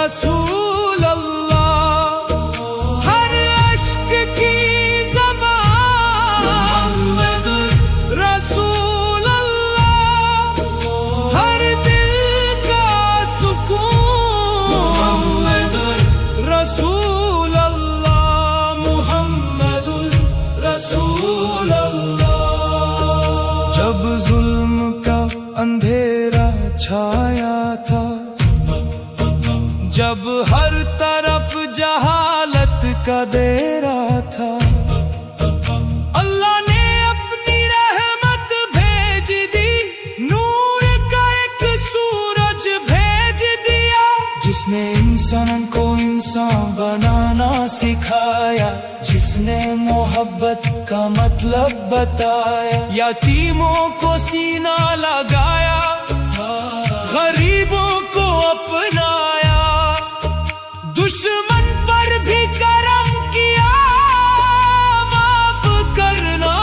رسول اللہ، ہر اشک کی زبان محمد رسول اللہ، ہر دل کا سکون محمد رسول اللہ، محمد رسول اللہ۔ جب ظلم کا اندھیرا چھایا تھا، جب ہر طرف جہالت کا دیرا تھا، اللہ نے اپنی رحمت بھیج دی، نور کا ایک سورج بھیج دیا، جس نے انسان کو انسان بنانا سکھایا، جس نے محبت کا مطلب بتایا، یتیموں کو سینہ لگایا، غریبوں کو اپنایا، دشمن پر بھی کرم کیا، معاف کرنا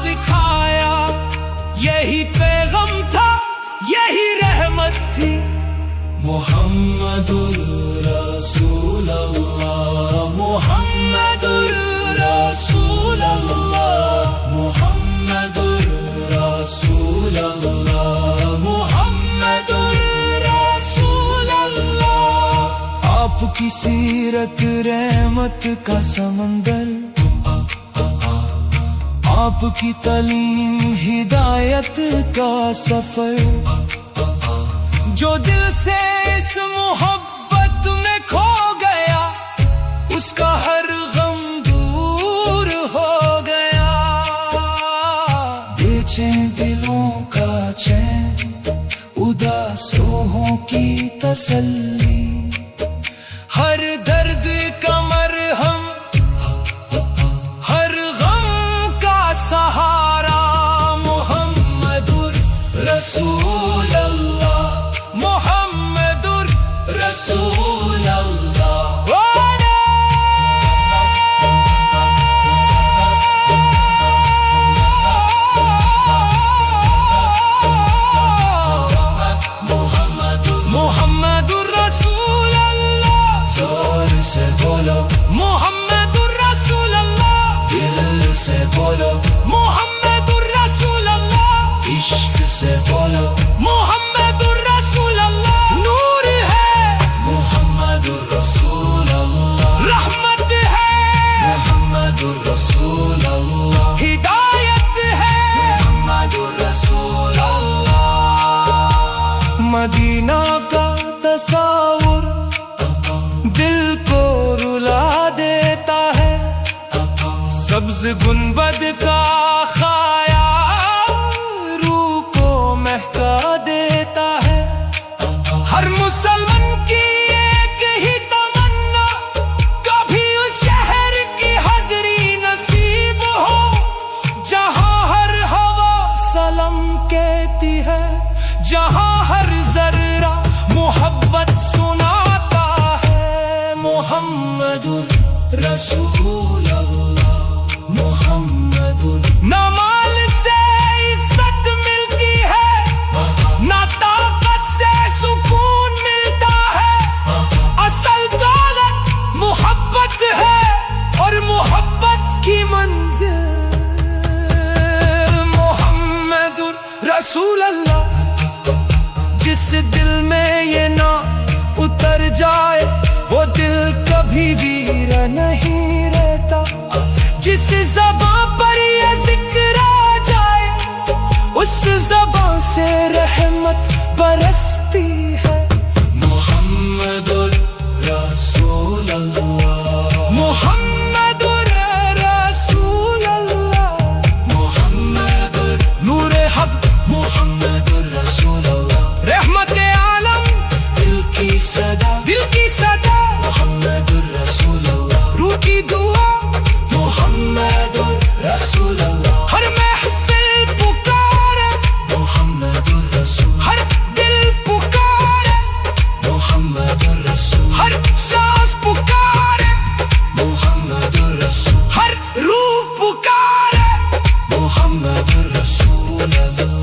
سکھایا، یہی پیغام تھا، یہی رحمت تھی، محمد رسول اللہ، محمد رسول اللہ، محمد رسول اللہ، محمد رسول اللہ۔ آپ کی سیرت رحمت کا سمندر، آپ کی تعلیم ہدایت کا سفر، جو دل سے اس محبت میں کھو گیا، اس کا ہر غم دور ہو گیا، بے چین دلوں کا چین، اداس روحوں کی تسلی، ہر درد کا مرہم، ہر غم کا سہارا، محمد رسول اللہ، محمد رسول اللہ۔ محمد رسول اللہ، زور سے بولو محمد رسول اللہ، دل سے بولو محمد رسول اللہ، عشق سے بولو محمد رسول اللہ، نور ہے محمد رسول اللہ، رحمت ہے محمد رسول اللہ، ہدایت ہے محمد رسول اللہ۔ مدینہ کا تصور دل کو رلا دیتا ہے، سبز گنبد کا خیال روح کو مہکا دیتا ہے، ہر مسلمان کی ایک ہی تمنا، کبھی اس شہر کی حضری نصیب ہو، جہاں ہر ہوا سلام کہتی ہے، جہاں ہر ذرہ محبت سناتا ہے، محمد رسول اللہ، محمد۔ نہ مال سے عزت ملتی ہے، نہ طاقت سے سکون ملتا ہے، اصل دولت محبت ہے، اور محبت کی منزل محمد رسول اللہ۔ جس دل میں یہ نہ اتر جائے، وہ دل کبھی ویرا نہیں رہتا، جس زباں پر یہ ذکر آ جائے، اس زباں سے رحمت برستی ہے، محمد رسول اللہ، محمد رسول اللہ، محمد نور حق، محمد رسول اللہ، رحمت عالم، دل کی صدا، دل کی صدا، محمد رسول اللہ، روح کی دعا، محمد رسول اللہ، ہر محفل پکارے محمد رسول، ہر دل پکارے محمد رسول، ہر سانس پکارے محمد رسول، ہر روح پکارے محمد رسول اللہ۔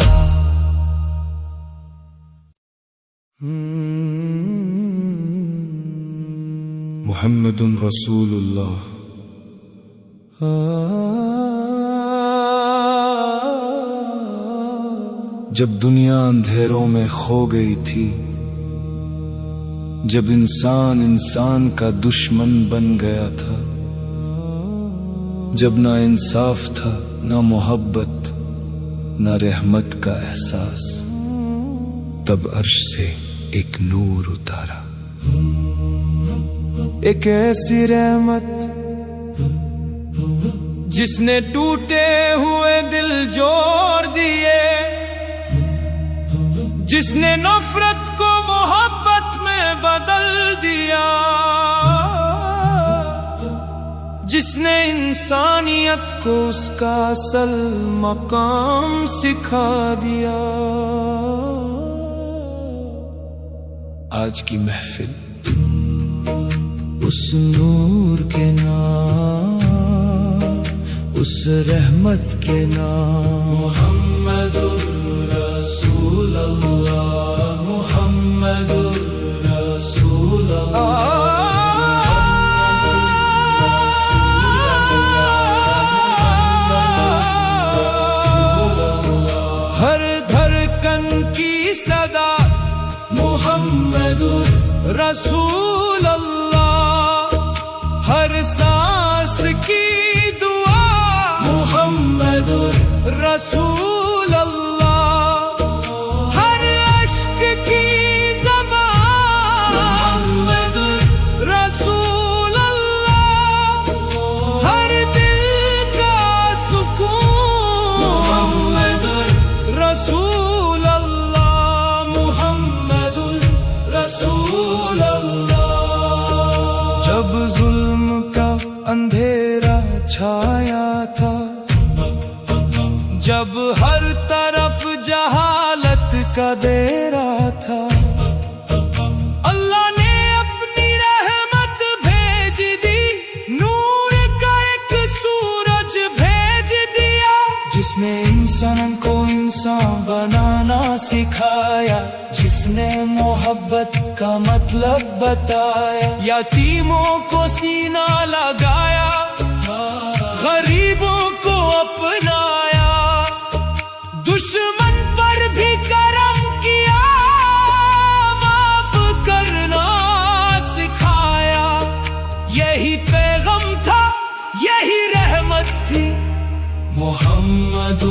محمد رسول اللہ. جب دنیا اندھیروں میں کھو گئی تھی، جب انسان کا دشمن بن گیا تھا، جب نہ انصاف تھا، نہ محبت، نہ رحمت کا احساس، تب عرش سے ایک نور اتارا، ایک ایسی رحمت جس نے ٹوٹے ہوئے دل جوڑ دیے، جس نے نفرت کو محبت میں بدل دیا، جس نے انسانیت کو اس کا اصل مقام سکھا دیا. آج کی محفل اس نور کے نام، اس رحمت کے نام، محمد رسول اللہ، محمد رسول اللہ. ہر دھڑکن کی صدا محمد رسول اللہ، ہر سانس کی دعا محمد رسول اللہ، ہر اشک کی زبان محمد رسول اللہ، ہر دل کا سکون محمد رسول اللہ، محمد رسول اللہ. جب ظلم کا اندھیرا چھایا تھا، جب ہر طرف جہالت کا دیرا تھا، اللہ نے اپنی رحمت بھیج دی، نور کا ایک سورج بھیج دیا، جس نے انسان کو انسان بنانا سکھایا، جس نے محبت کا مطلب بتایا، یتیموں کو سینہ لگایا، غریبوں کو اپنایا، دشمن پر بھی کرم کیا، معاف کرنا سکھایا. یہی پیغام تھا، یہی رحمت تھی، محمد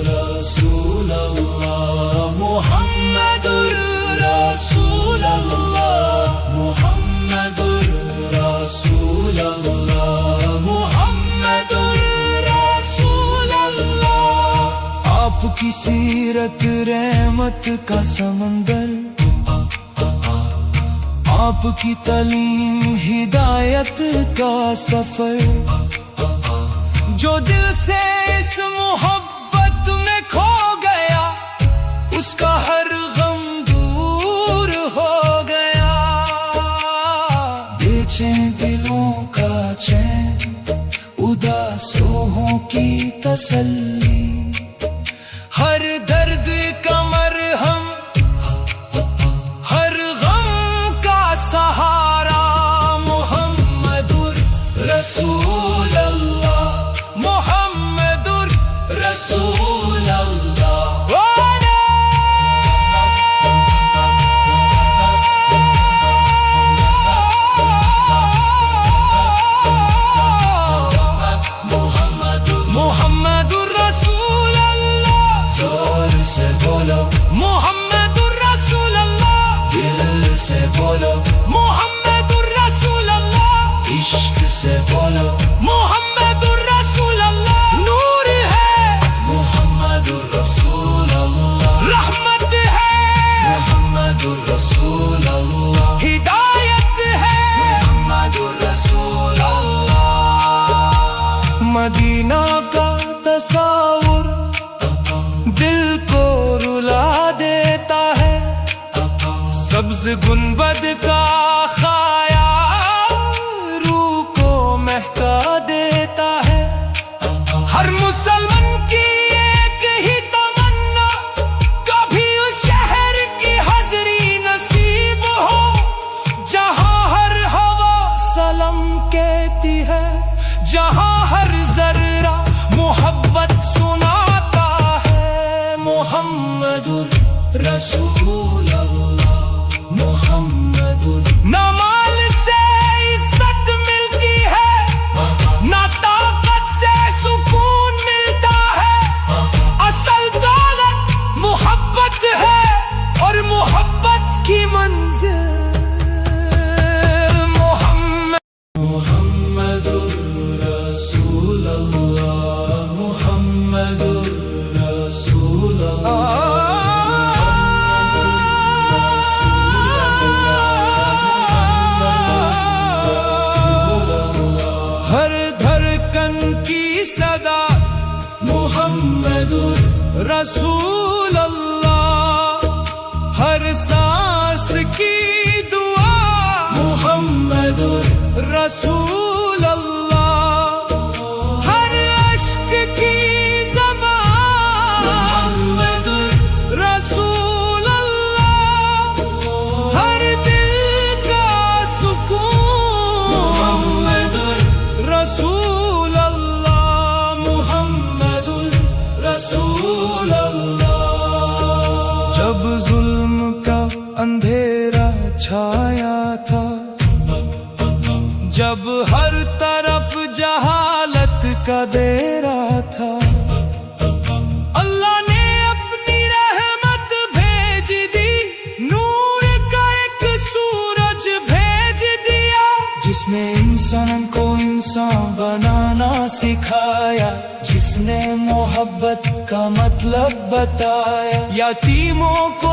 رسول اللہ، محمد رسول اللہ، محمد رسول اللہ، محمد رسول اللہ. آپ کی سیرت رحمت کا سمندر، آپ کی تعلیم ہدایت کا سفر، جو دل سے اس محبت میں کھو گیا، اس کا ہر غم دور ہو گیا. بے چین دلوں کا چین، اداس روحوں کی تسلی، ہر درد کا مرہم، ہر غم کا سہارا، محمد رسول اللہ، محمد رسول اللہ. محمد رسول اللہ، زور سے بولو محمد رسول اللہ، دل سے بولو محمد رسول اللہ، عشق سے بولو محمد رسول اللہ. نور ہے محمد رسول اللہ، رحمت ہے محمد رسول اللہ، ہدایت ہے محمد رسول اللہ. مدینہ کا تصور دل کو رلا دیتا ہے، سبز گنبد کا خیال روح کو مہکا دیتا ہے. ہر مسلمان کی ایک ہی تمنا، کبھی اس شہر کی حاضری نصیب ہو، جہاں ہر ہوا رسول اللہ محمد نہ مال سے عزت ملتی ہے نہ طاقت سے سکون ملتا ہے اصل دولت محبت ہے اور محبت کی منزل محمد رسول اللہ محمد رسول اللہ ہر دھڑکن کی صدا محمد رسول اللہ ہر سانس کی دعا محمد رسول اللہ ہر اشک کی زبان محمد رسول اللہ ہر دل کا سکون محمد رسول اللہ محمد رسول اللہ جب ظلم کا اندھیرا چھایا تھا جب ہر طرف جہالت کا دیرا تھا اللہ نے اپنی رحمت بھیج دی نور کا ایک سورج بھیج دیا جس نے انسان کو انسان بنانا سکھایا جس نے محبت کا مطلب بتایا یتیموں کو